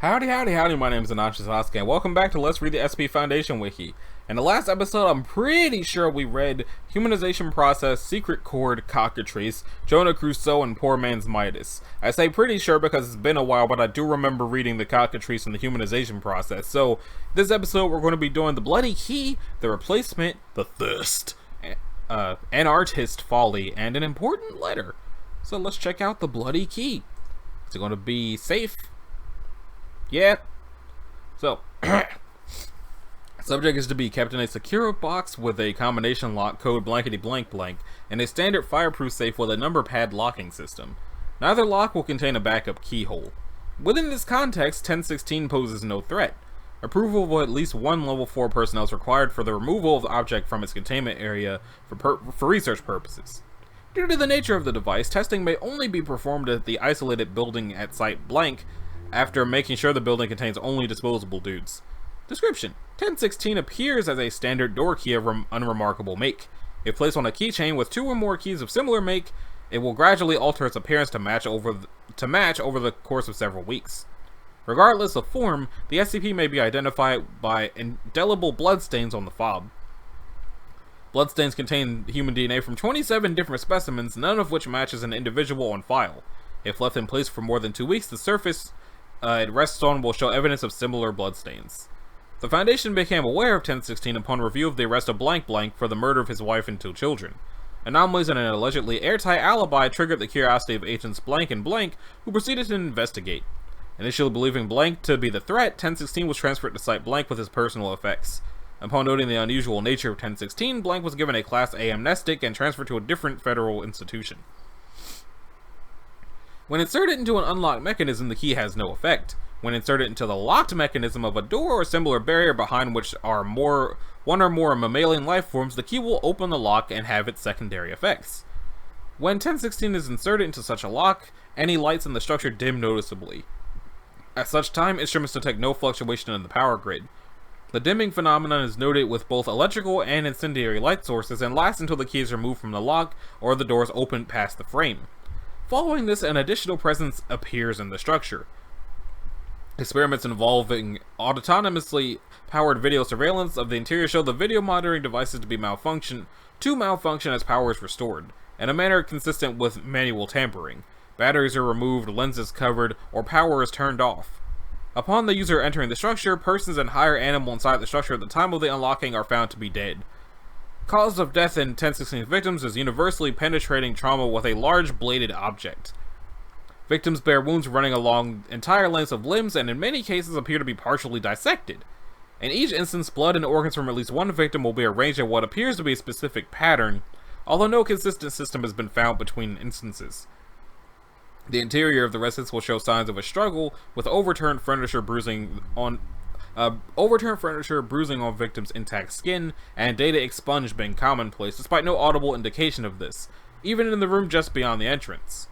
Howdy, howdy, howdy, my name is Anachi Sasuke, and welcome back to Let's Read the SCP Foundation Wiki. In the last episode, I'm pretty sure we read Humanization Process, Secret Chord, Cockatrice, Jonah Crusoe, and Poor Man's Midas. I say pretty sure because it's been a while, but I do remember reading the Cockatrice and the Humanization Process. So, this episode we're going to be doing the Bloody Key, the Replacement, the Thirst, an Artist Folly, and an important letter. So let's check out the Bloody Key. Is it going to be safe? Yeah. So, subject is to be kept in a secure box with a combination lock code blankety blank blank and a standard fireproof safe with a number pad locking system. Neither lock will contain a backup keyhole. Within this context, 1016 poses no threat. Approval of at least one level 4 personnel is required for the removal of the object from its containment area for research purposes. Due to the nature of the device, testing may only be performed at the isolated building at site blank, after making sure the building contains only disposable dudes. Description: 1016 appears as a standard door key of unremarkable make. If placed on a keychain with 2 or more keys of similar make, it will gradually alter its appearance to match over the course of several weeks. Regardless of form, the SCP may be identified by indelible bloodstains on the fob. Bloodstains contain human DNA from 27 different specimens, none of which matches an individual on file. If left in place for more than 2 weeks, the surface it rests on will show evidence of similar bloodstains. The Foundation became aware of 1016 upon review of the arrest of blank blank for the murder of his wife and 2 children. Anomalies in an allegedly airtight alibi triggered the curiosity of agents blank and blank, who proceeded to investigate. Initially believing blank to be the threat, 1016 was transferred to site blank with his personal effects. Upon noting the unusual nature of 1016, blank was given a Class A amnestic and transferred to a different federal institution. When inserted into an unlocked mechanism, the key has no effect. When inserted into the locked mechanism of a door or similar barrier behind which are one or more mammalian life forms, the key will open the lock and have its secondary effects. When 1016 is inserted into such a lock, any lights in the structure dim noticeably. At such time, instruments detect no fluctuation in the power grid. The dimming phenomenon is noted with both electrical and incendiary light sources and lasts until the key is removed from the lock or the door is opened past the frame. Following this, an additional presence appears in the structure. Experiments involving autonomously powered video surveillance of the interior show the video monitoring devices to malfunction as power is restored, in a manner consistent with manual tampering. Batteries are removed, lenses covered, or power is turned off. Upon the user entering the structure, persons and higher animal inside the structure at the time of the unlocking are found to be dead. Cause of death in 1016 victims is universally penetrating trauma with a large bladed object. Victims bear wounds running along entire lengths of limbs and in many cases appear to be partially dissected. In each instance, blood and organs from at least one victim will be arranged in what appears to be a specific pattern, although no consistent system has been found between instances. The interior of the residence will show signs of a struggle, with overturned furniture bruising on victims' intact skin, and data expunged being commonplace, despite no audible indication of this, even in the room just beyond the entrance.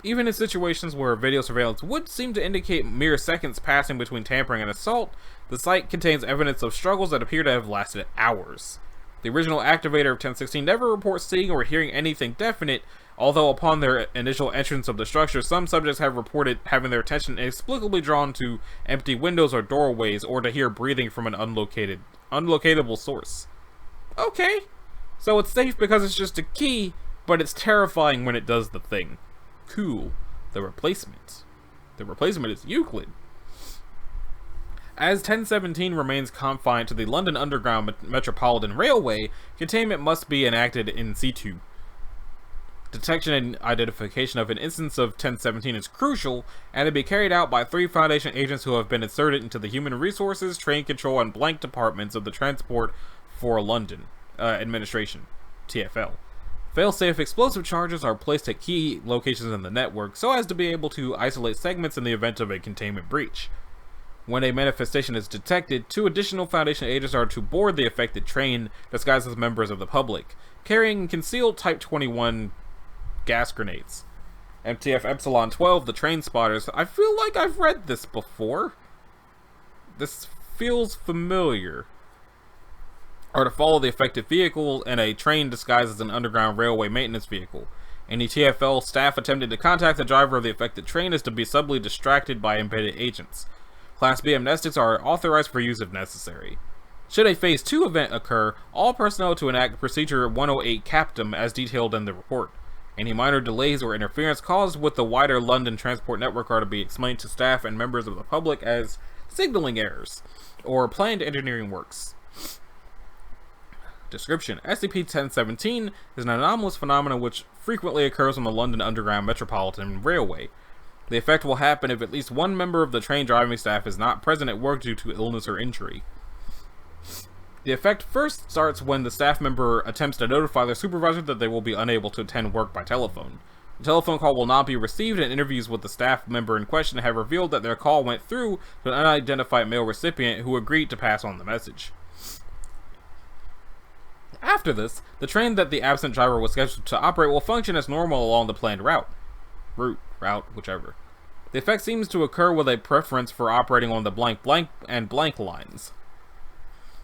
Even in situations where video surveillance would seem to indicate mere seconds passing between tampering and assault, the site contains evidence of struggles that appear to have lasted hours. The original activator of 1016 never reports seeing or hearing anything definite, although upon their initial entrance of the structure, some subjects have reported having their attention inexplicably drawn to empty windows or doorways, or to hear breathing from an unlocatable source. Okay, so it's safe because it's just a key, but it's terrifying when it does the thing. Cool. The replacement. The replacement is Euclid. As 1017 remains confined to the London Underground Metropolitan Railway, containment must be enacted in situ. Detection and identification of an instance of 1017 is crucial, and to be carried out by 3 Foundation agents who have been inserted into the Human Resources, Train Control, and Blank departments of the Transport for London Administration, TfL. Fail-safe explosive charges are placed at key locations in the network so as to be able to isolate segments in the event of a containment breach. When a manifestation is detected, 2 additional Foundation agents are to board the affected train, disguised as members of the public, carrying concealed Type 21 gas grenades. MTF Epsilon 12, the train spotters. I feel like I've read this before. This feels familiar. Are to follow the affected vehicle in a train disguised as an underground railway maintenance vehicle. Any TfL staff attempting to contact the driver of the affected train is to be subtly distracted by embedded agents. Class B amnestics are authorized for use if necessary. Should a Phase 2 event occur, all personnel to enact Procedure 108 Captum as detailed in the report. Any minor delays or interference caused with the wider London transport network are to be explained to staff and members of the public as signaling errors or planned engineering works. Description: SCP-1017 is an anomalous phenomenon which frequently occurs on the London Underground Metropolitan Railway. The effect will happen if at least one member of the train driving staff is not present at work due to illness or injury. The effect first starts when the staff member attempts to notify their supervisor that they will be unable to attend work by telephone. The telephone call will not be received, and interviews with the staff member in question have revealed that their call went through to an unidentified male recipient who agreed to pass on the message. After this, the train that the absent driver was scheduled to operate will function as normal along the planned route, whichever. The effect seems to occur with a preference for operating on the blank and blank lines.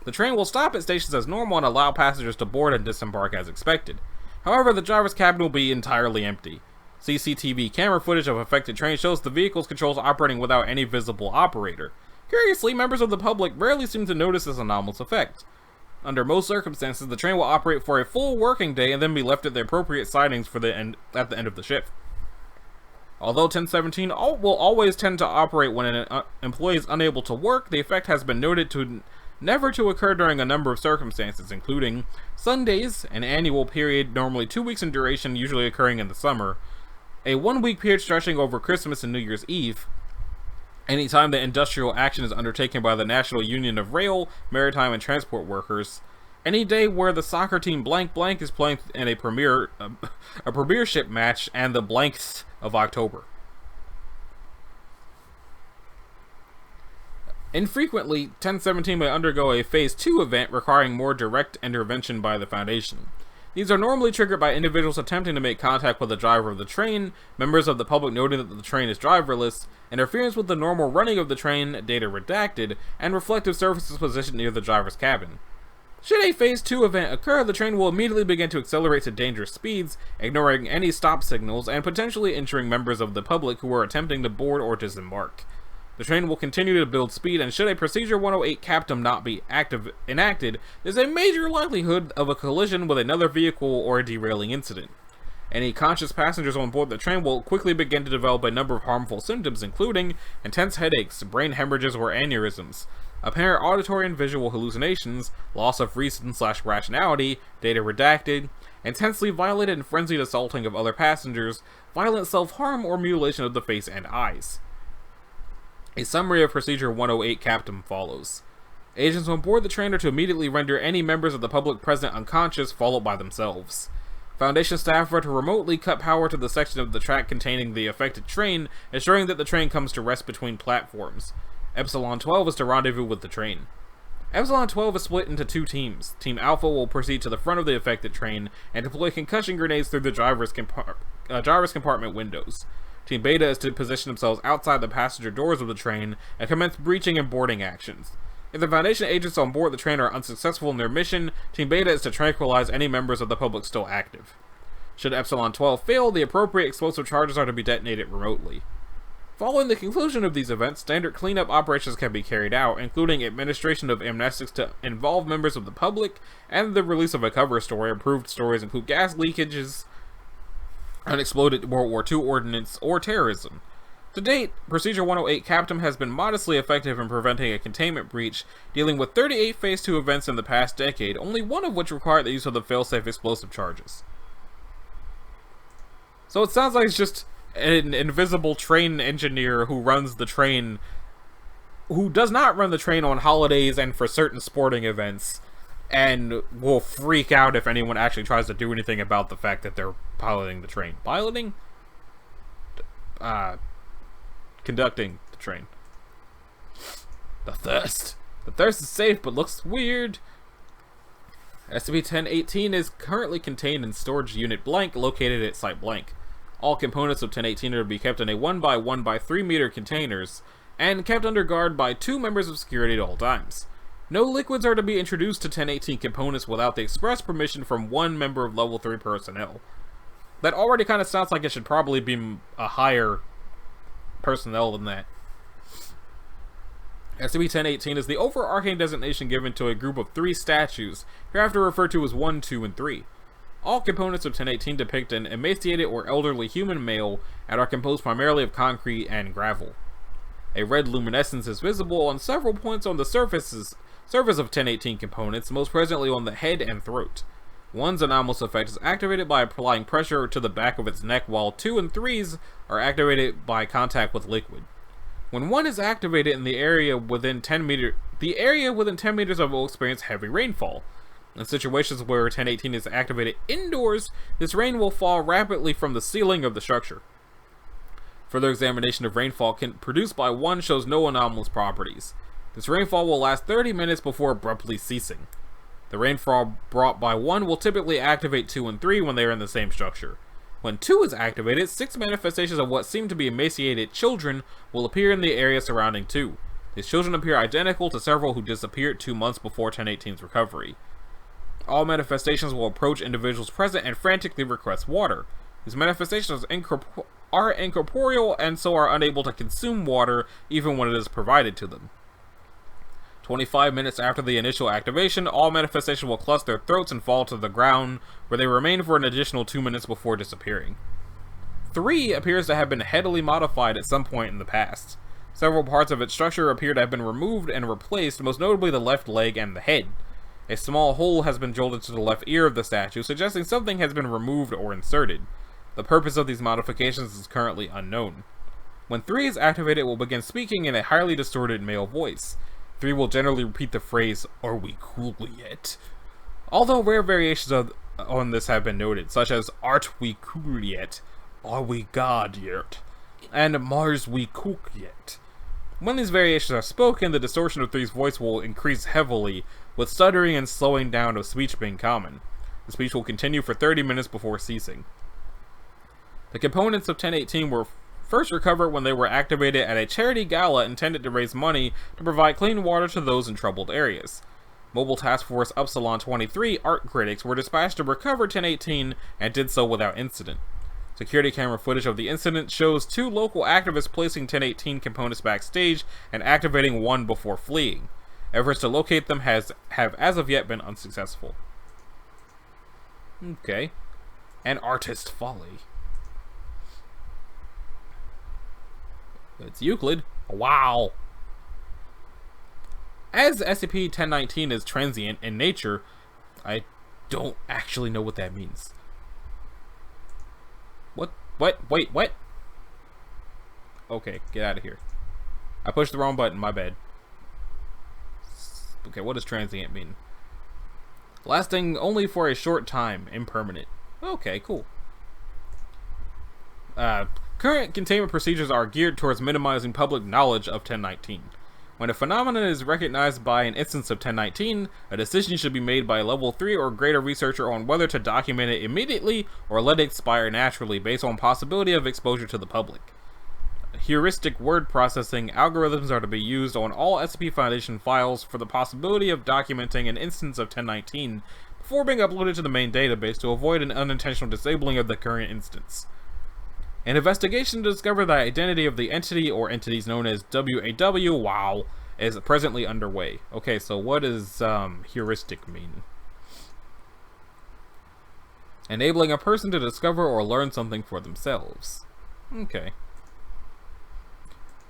The train will stop at stations as normal and allow passengers to board and disembark as expected. However, the driver's cabin will be entirely empty. CCTV camera footage of affected train shows the vehicle's controls operating without any visible operator. Curiously, members of the public rarely seem to notice this anomalous effect. Under most circumstances, the train will operate for a full working day and then be left at the appropriate sidings at the end of the shift. Although 1017 will always tend to operate when an employee is unable to work, the effect has been noted to never to occur during a number of circumstances, including Sundays, an annual period normally 2 weeks in duration, usually occurring in the summer, a 1 week period stretching over Christmas and New Year's Eve, any time that industrial action is undertaken by the National Union of Rail, Maritime and Transport Workers, any day where the soccer team blank blank is playing in a premiership match, and the blanks of October. Infrequently, 1017 may undergo a Phase 2 event requiring more direct intervention by the Foundation. These are normally triggered by individuals attempting to make contact with the driver of the train, members of the public noting that the train is driverless, interference with the normal running of the train, data redacted, and reflective surfaces positioned near the driver's cabin. Should a Phase 2 event occur, the train will immediately begin to accelerate to dangerous speeds, ignoring any stop signals, and potentially injuring members of the public who are attempting to board or disembark. The train will continue to build speed, and should a Procedure 108 Captum not be enacted, there's a major likelihood of a collision with another vehicle or a derailing incident. Any conscious passengers on board the train will quickly begin to develop a number of harmful symptoms, including intense headaches, brain hemorrhages or aneurysms, apparent auditory and visual hallucinations, loss of reason/rationality, data redacted, intensely violated and frenzied assaulting of other passengers, violent self-harm or mutilation of the face and eyes. A summary of Procedure 108 Captum follows. Agents on board the train are to immediately render any members of the public present unconscious, followed by themselves. Foundation staff are to remotely cut power to the section of the track containing the affected train, ensuring that the train comes to rest between platforms. Epsilon 12 is to rendezvous with the train. Epsilon 12 is split into 2 teams. Team Alpha will proceed to the front of the affected train and deploy concussion grenades through the driver's compartment windows. Team Beta is to position themselves outside the passenger doors of the train and commence breaching and boarding actions. If the Foundation agents on board the train are unsuccessful in their mission, Team Beta is to tranquilize any members of the public still active. Should Epsilon 12 fail, the appropriate explosive charges are to be detonated remotely. Following the conclusion of these events, standard cleanup operations can be carried out, including administration of amnestics to involve members of the public, and the release of a cover story. Improved stories include gas leakages, unexploded World War II ordnance, or terrorism. To date, Procedure 108 Captum has been modestly effective in preventing a containment breach, dealing with 38 Phase 2 events in the past decade, only one of which required the use of the failsafe explosive charges. So it sounds like it's just an invisible train engineer who runs the train, who does not run the train on holidays and for certain sporting events, and will freak out if anyone actually tries to do anything about the fact that they're piloting the train. Piloting? Conducting the train. The thirst. The thirst is safe, but looks weird. SCP-1018 is currently contained in storage unit blank, located at site blank. All components of 1018 are to be kept in a 1x1x3 meter containers, and kept under guard by 2 members of security at all times. No liquids are to be introduced to 1018 components without the express permission from 1 member of Level 3 personnel. That already kind of sounds like it should probably be a higher personnel than that. SCP-1018 is the overarching designation given to a group of 3 statues, hereafter referred to as 1, 2, and 3. All components of 1018 depict an emaciated or elderly human male and are composed primarily of concrete and gravel. A red luminescence is visible on several points on the surface of 1018 components, most presently on the head and throat. 1's anomalous effect is activated by applying pressure to the back of its neck, while 2 and 3's are activated by contact with liquid. When 1 is activated in the area within 10 meters of it will experience heavy rainfall. In situations where 1018 is activated indoors, this rain will fall rapidly from the ceiling of the structure. Further examination of rainfall produced by 1 shows no anomalous properties. This rainfall will last 30 minutes before abruptly ceasing. The rainfall brought by 1 will typically activate 2 and 3 when they are in the same structure. When 2 is activated, 6 manifestations of what seem to be emaciated children will appear in the area surrounding 2. These children appear identical to several who disappeared 2 months before 1018's recovery. All manifestations will approach individuals present and frantically request water. These manifestations are incorporeal and so are unable to consume water even when it is provided to them. 25 minutes after the initial activation, all manifestations will clutch their throats and fall to the ground, where they remain for an additional 2 minutes before disappearing. 3 appears to have been heavily modified at some point in the past. Several parts of its structure appear to have been removed and replaced, most notably the left leg and the head. A small hole has been drilled into the left ear of the statue, suggesting something has been removed or inserted. The purpose of these modifications is currently unknown. When 3 is activated, it will begin speaking in a highly distorted male voice. 3 will generally repeat the phrase, "Are we cool yet?" Although rare variations on this have been noted, such as, "Art we cool yet?" "Are we God yet?" and "Mars we cook yet?" When these variations are spoken, the distortion of 3's voice will increase heavily, with stuttering and slowing down of speech being common. The speech will continue for 30 minutes before ceasing. The components of 1018 were first recovered when they were activated at a charity gala intended to raise money to provide clean water to those in troubled areas. Mobile Task Force Upsilon 23 art critics were dispatched to recover 1018 and did so without incident. Security camera footage of the incident shows 2 local activists placing 1018 components backstage and activating 1 before fleeing. Efforts to locate them have as of yet been unsuccessful. Okay. An artist folly. It's Euclid. Wow. As SCP-1019 is transient in nature, I don't actually know what that means. What? Wait, what? Okay, get out of here. I pushed the wrong button, my bad. Okay, what does transient mean? Lasting only for a short time, impermanent. Okay, cool. Current containment procedures are geared towards minimizing public knowledge of 1019. When a phenomenon is recognized by an instance of 1019, a decision should be made by a level 3 or greater researcher on whether to document it immediately or let it expire naturally based on possibility of exposure to the public. Heuristic word processing algorithms are to be used on all SCP Foundation files for the possibility of documenting an instance of 1019 before being uploaded to the main database to avoid an unintentional disabling of the current instance. An investigation to discover the identity of the entity or entities known as WAW is presently underway. Okay, so what does heuristic mean? Enabling a person to discover or learn something for themselves. Okay.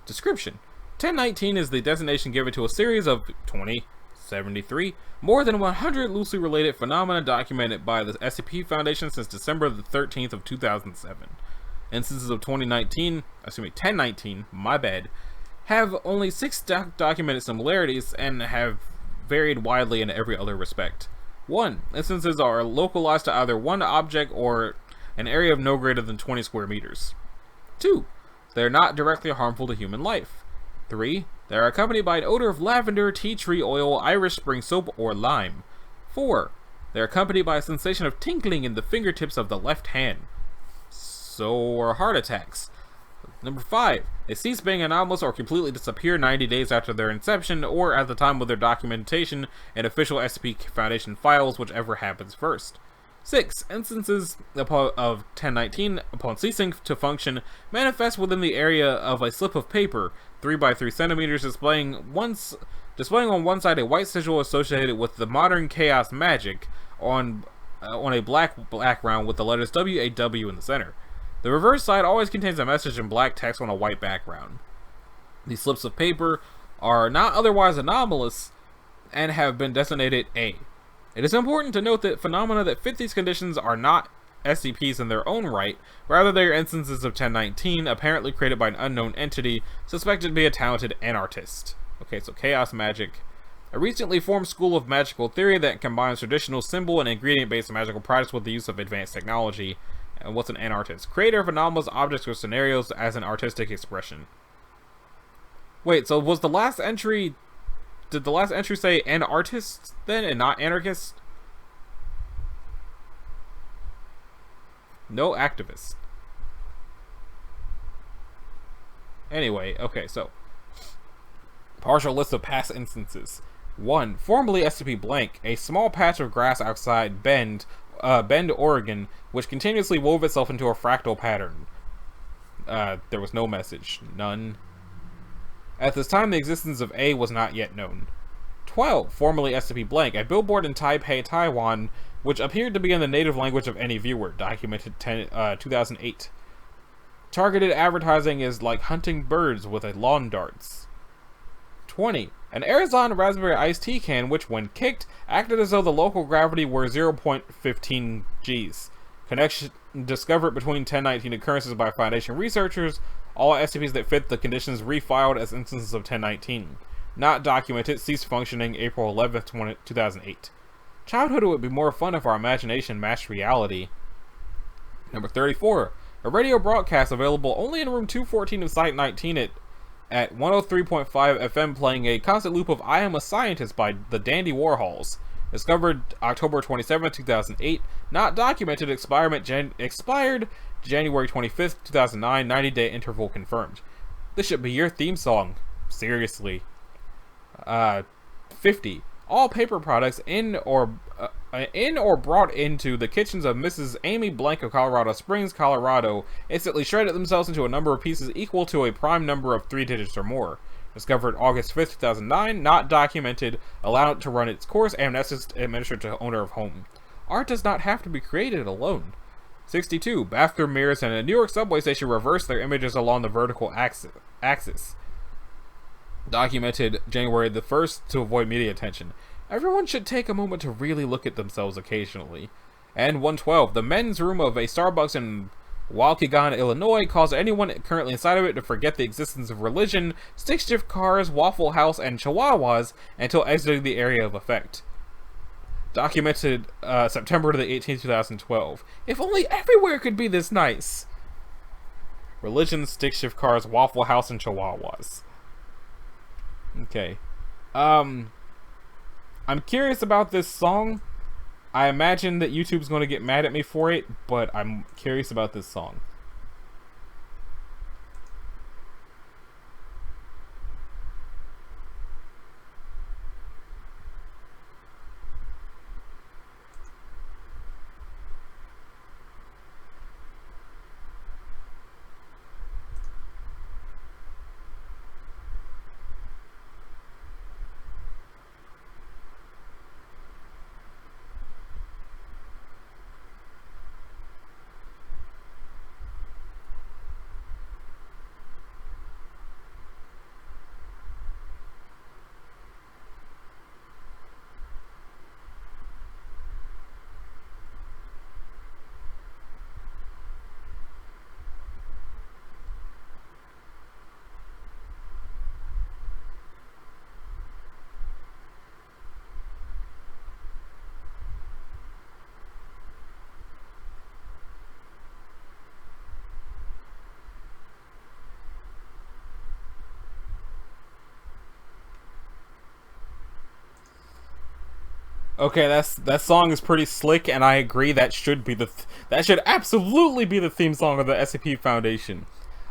Description. 1019 is the designation given to a series of 2073 more than 100 loosely related phenomena documented by the SCP Foundation since December the 13th of 2007. Instances of 1019, my bad, have only 6 documented similarities and have varied widely in every other respect. 1. Instances are localized to either one object or an area of no greater than 20 square meters. 2. They are not directly harmful to human life. 3. They are accompanied by an odor of lavender, tea tree oil, Irish spring soap, or lime. 4. They are accompanied by a sensation of tingling in the fingertips of the left hand. So are heart attacks. Number 5. They cease being anomalous or completely disappear 90 days after their inception or at the time of their documentation in official SCP Foundation files, whichever happens first. 6. Instances of 1019, upon ceasing to function, manifest within the area of a slip of paper, 3 by 3 centimeters, displaying on one side a white sigil associated with the modern chaos magic on a black background with the letters WAW in the center. The reverse side always contains a message in black text on a white background. These slips of paper are not otherwise anomalous and have been designated A. It is important to note that phenomena that fit these conditions are not SCPs in their own right, rather they are instances of 1019 apparently created by an unknown entity suspected to be a talented anarchist. Okay, so chaos magic. A recently formed school of magical theory that combines traditional symbol and ingredient-based magical products with the use of advanced technology. And what's an anarchist? Creator of anomalous objects or scenarios as an artistic expression. Wait, so was the last entry... Did the last entry say an artist then and not anarchist? No activist. Anyway, okay, so... Partial list of past instances. 1. Formerly SCP blank, a small patch of grass outside Bend, Oregon, which continuously wove itself into a fractal pattern. There was no message. None. At this time, the existence of A was not yet known. 12. Formerly SCP blank, a billboard in Taipei, Taiwan, which appeared to be in the native language of any viewer. Documented 2008. Targeted advertising is like hunting birds with a lawn darts. 20. An Arizona raspberry iced tea can, which when kicked, acted as though the local gravity were 0.15 Gs. Connection discovered between 1019 occurrences by Foundation researchers. All SCPs that fit the conditions refiled as instances of 1019. Not documented, ceased functioning April 11, 2008. Childhood would be more fun if our imagination matched reality. Number 34. A radio broadcast available only in room 214 of Site 19 at 103.5 FM playing a constant loop of I Am a Scientist by the Dandy Warhols. Discovered October 27, 2008. Not documented, expired January 25th, 2009, 90-day interval confirmed. This should be your theme song. Seriously. 50. All paper products in or brought into the kitchens of Mrs. Amy Blank of Colorado Springs, Colorado, instantly shredded themselves into a number of pieces equal to a prime number of 3 digits or more. Discovered August 5th, 2009, not documented, allowed to run its course, amnestic administered to owner of home. Art does not have to be created alone. 62. Bathroom mirrors in a New York subway station reverse their images along the vertical axis. Documented January the 1st to avoid media attention. Everyone should take a moment to really look at themselves occasionally. And 112. The men's room of a Starbucks in Waukegan, Illinois, caused anyone currently inside of it to forget the existence of religion, stick-shift cars, Waffle House, and Chihuahuas until exiting the area of effect. Documented September to the 18th, 2012. If only everywhere could be this nice! Religion, stick-shift cars, Waffle House, and Chihuahuas. Okay. I'm curious about this song. I imagine that YouTube's going to get mad at me for it, but I'm curious about this song. Okay, that song is pretty slick, and I agree that should be that should absolutely be the theme song of the SCP Foundation.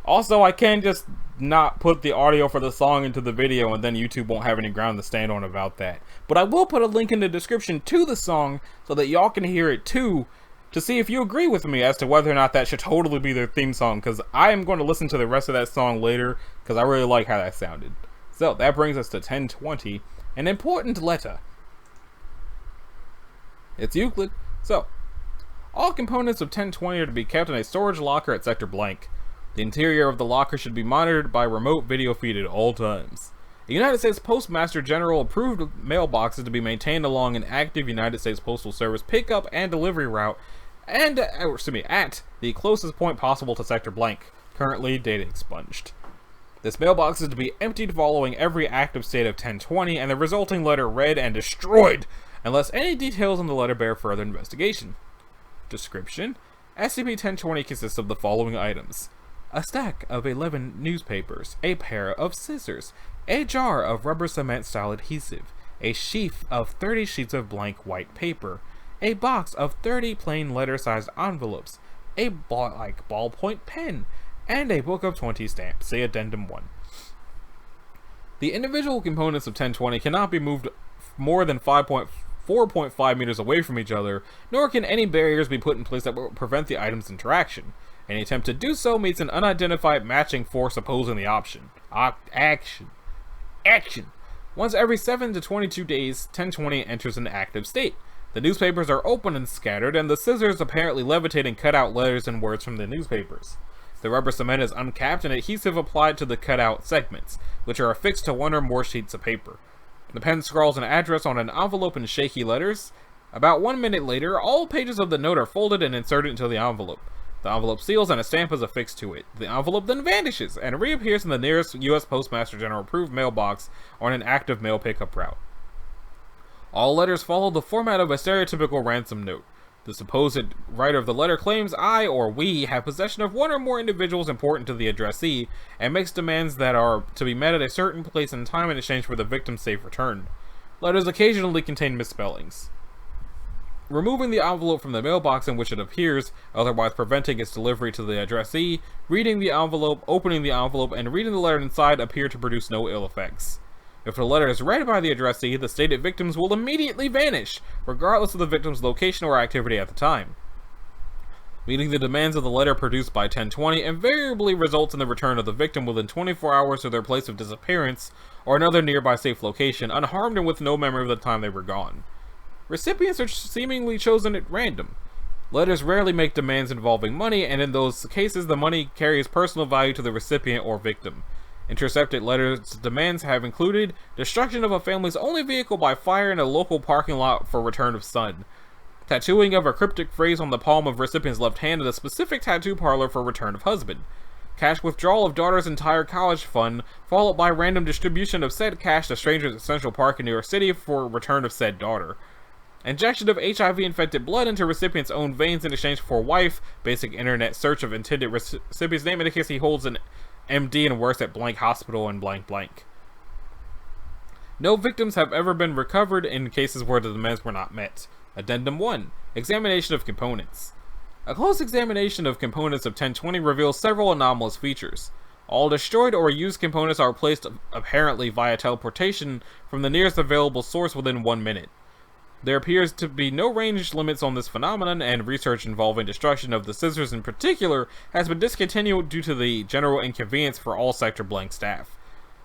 Also, I can just not put the audio for the song into the video, and then YouTube won't have any ground to stand on about that. But I will put a link in the description to the song so that y'all can hear it too, to see if you agree with me as to whether or not that should totally be their theme song, because I am going to listen to the rest of that song later, because I really like how that sounded. So, that brings us to 1020, an important letter. It's Euclid. So, all components of 1020 are to be kept in a storage locker at sector blank. The interior of the locker should be monitored by remote video feed at all times. A United States Postmaster General approved mailboxes to be maintained along an active United States Postal Service pickup and delivery route and at the closest point possible to sector blank, currently data expunged. This mailbox is to be emptied following every active state of 1020 and the resulting letter read and destroyed unless any details in the letter bear further investigation. Description: SCP-1020 consists of the following items: a stack of 11 newspapers, a pair of scissors, a jar of rubber cement style adhesive, a sheaf of 30 sheets of blank white paper, a box of 30 plain letter-sized envelopes, a ballpoint pen, and a book of 20 stamps. See Addendum 1. The individual components of 1020 cannot be moved more than 4.5 meters away from each other, nor can any barriers be put in place that will prevent the items' interaction. Any attempt to do so meets an unidentified matching force opposing the option. Action! Once every 7 to 22 days, 1020 enters an active state. The newspapers are open and scattered, and the scissors apparently levitate and cut out letters and words from the newspapers. The rubber cement is uncapped and adhesive applied to the cut-out segments, which are affixed to one or more sheets of paper. The pen scrawls an address on an envelope in shaky letters. About 1 minute later, all pages of the note are folded and inserted into the envelope. The envelope seals and a stamp is affixed to it. The envelope then vanishes and reappears in the nearest U.S. Postmaster General approved mailbox on an active mail pickup route. All letters follow the format of a stereotypical ransom note. The supposed writer of the letter claims I or we have possession of one or more individuals important to the addressee and makes demands that are to be met at a certain place and time in exchange for the victim's safe return. Letters occasionally contain misspellings. Removing the envelope from the mailbox in which it appears, otherwise preventing its delivery to the addressee, reading the envelope, opening the envelope, and reading the letter inside appear to produce no ill effects. If the letter is read by the addressee, the stated victims will immediately vanish, regardless of the victim's location or activity at the time. Meeting the demands of the letter produced by 1020 invariably results in the return of the victim within 24 hours to their place of disappearance or another nearby safe location, unharmed and with no memory of the time they were gone. Recipients are seemingly chosen at random. Letters rarely make demands involving money, and in those cases the money carries personal value to the recipient or victim. Intercepted letters' demands have included destruction of a family's only vehicle by fire in a local parking lot for return of son, tattooing of a cryptic phrase on the palm of recipient's left hand at a specific tattoo parlor for return of husband, cash withdrawal of daughter's entire college fund, followed by random distribution of said cash to strangers at Central Park in New York City for return of said daughter, injection of HIV-infected blood into recipient's own veins in exchange for wife, basic internet search of intended recipient's name indicates he holds an MD and works at blank hospital and blank blank. No victims have ever been recovered in cases where the demands were not met. Addendum 1. Examination of components. A close examination of components of 1020 reveals several anomalous features. All destroyed or used components are replaced apparently via teleportation from the nearest available source within 1 minute. There appears to be no range limits on this phenomenon, and research involving destruction of the scissors in particular has been discontinued due to the general inconvenience for all Sector Blank staff.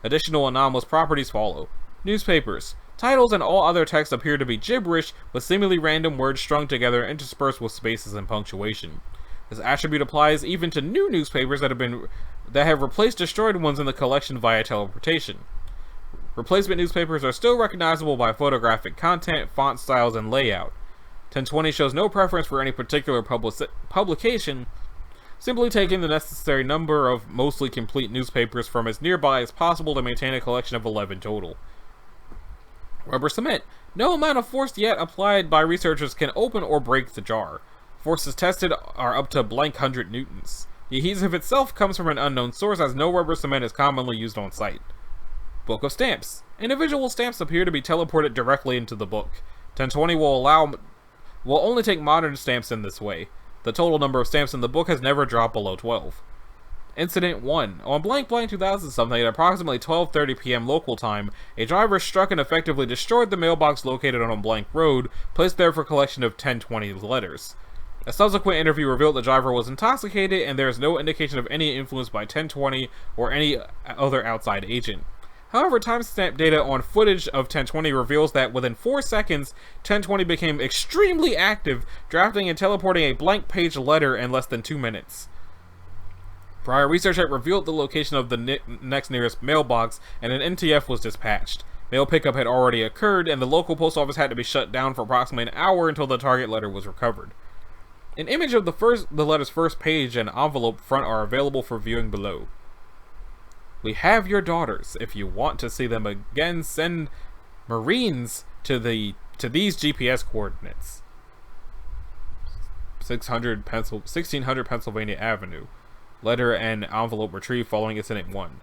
Additional anomalous properties follow. Newspapers. Titles and all other text appear to be gibberish, with seemingly random words strung together interspersed with spaces and punctuation. This attribute applies even to new newspapers that have replaced destroyed ones in the collection via teleportation. Replacement newspapers are still recognizable by photographic content, font styles, and layout. 1020 shows no preference for any particular publication, simply taking the necessary number of mostly complete newspapers from as nearby as possible to maintain a collection of 11 total. Rubber cement. No amount of force yet applied by researchers can open or break the jar. Forces tested are up to blank 100 newtons. The adhesive itself comes from an unknown source, as no rubber cement is commonly used on site. Book of stamps. Individual stamps appear to be teleported directly into the book. 1020 will only take modern stamps in this way. The total number of stamps in the book has never dropped below 12. Incident 1. On blank 2000 something at approximately 12:30 p.m. local time, a driver struck and effectively destroyed the mailbox located on a blank road, placed there for collection of 1020 letters. A subsequent interview revealed the driver was intoxicated, and there is no indication of any influence by 1020 or any other outside agent. However, timestamp data on footage of 1020 reveals that within 4 seconds, 1020 became extremely active, drafting and teleporting a blank page letter in less than 2 minutes. Prior research had revealed the location of the next nearest mailbox, and an NTF was dispatched. Mail pickup had already occurred, and the local post office had to be shut down for approximately an hour until the target letter was recovered. An image of the letter's first page and envelope front are available for viewing below. We have your daughters. If you want to see them again, send Marines to these GPS coordinates. 1600 Pennsylvania Avenue. Letter and envelope retrieved following Incident 1.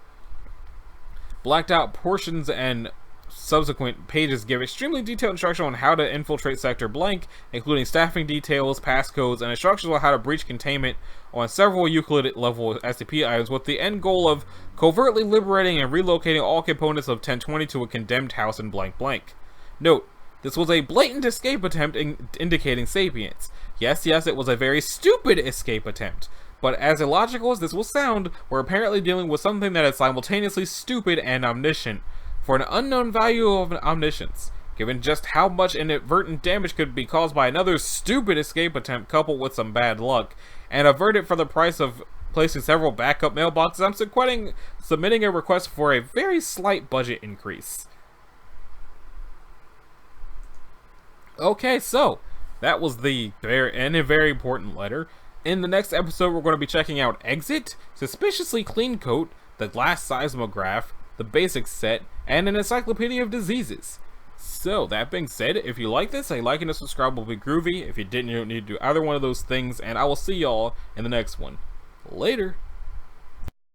Blacked out portions and subsequent pages give extremely detailed instruction on how to infiltrate Sector Blank, including staffing details, passcodes, and instructions on how to breach containment on several Euclid-level SCP items, with the end goal of covertly liberating and relocating all components of 1020 to a condemned house in blank blank. Note, this was a blatant escape attempt indicating sapience. Yes, it was a very stupid escape attempt. But as illogical as this will sound, we're apparently dealing with something that is simultaneously stupid and omniscient, for an unknown value of omniscience. Given just how much inadvertent damage could be caused by another stupid escape attempt coupled with some bad luck, and averted for the price of placing several backup mailboxes, I'm submitting a request for a very slight budget increase. Okay, so that was a very important letter. In the next episode, we're going to be checking out Exit, Suspiciously Clean Coat, the Glass Seismograph, the Basics Set, and an Encyclopedia of Diseases. So, that being said, if you like this, a like and a subscribe will be groovy. If you didn't, you don't need to do either one of those things, and I will see y'all in the next one. Later!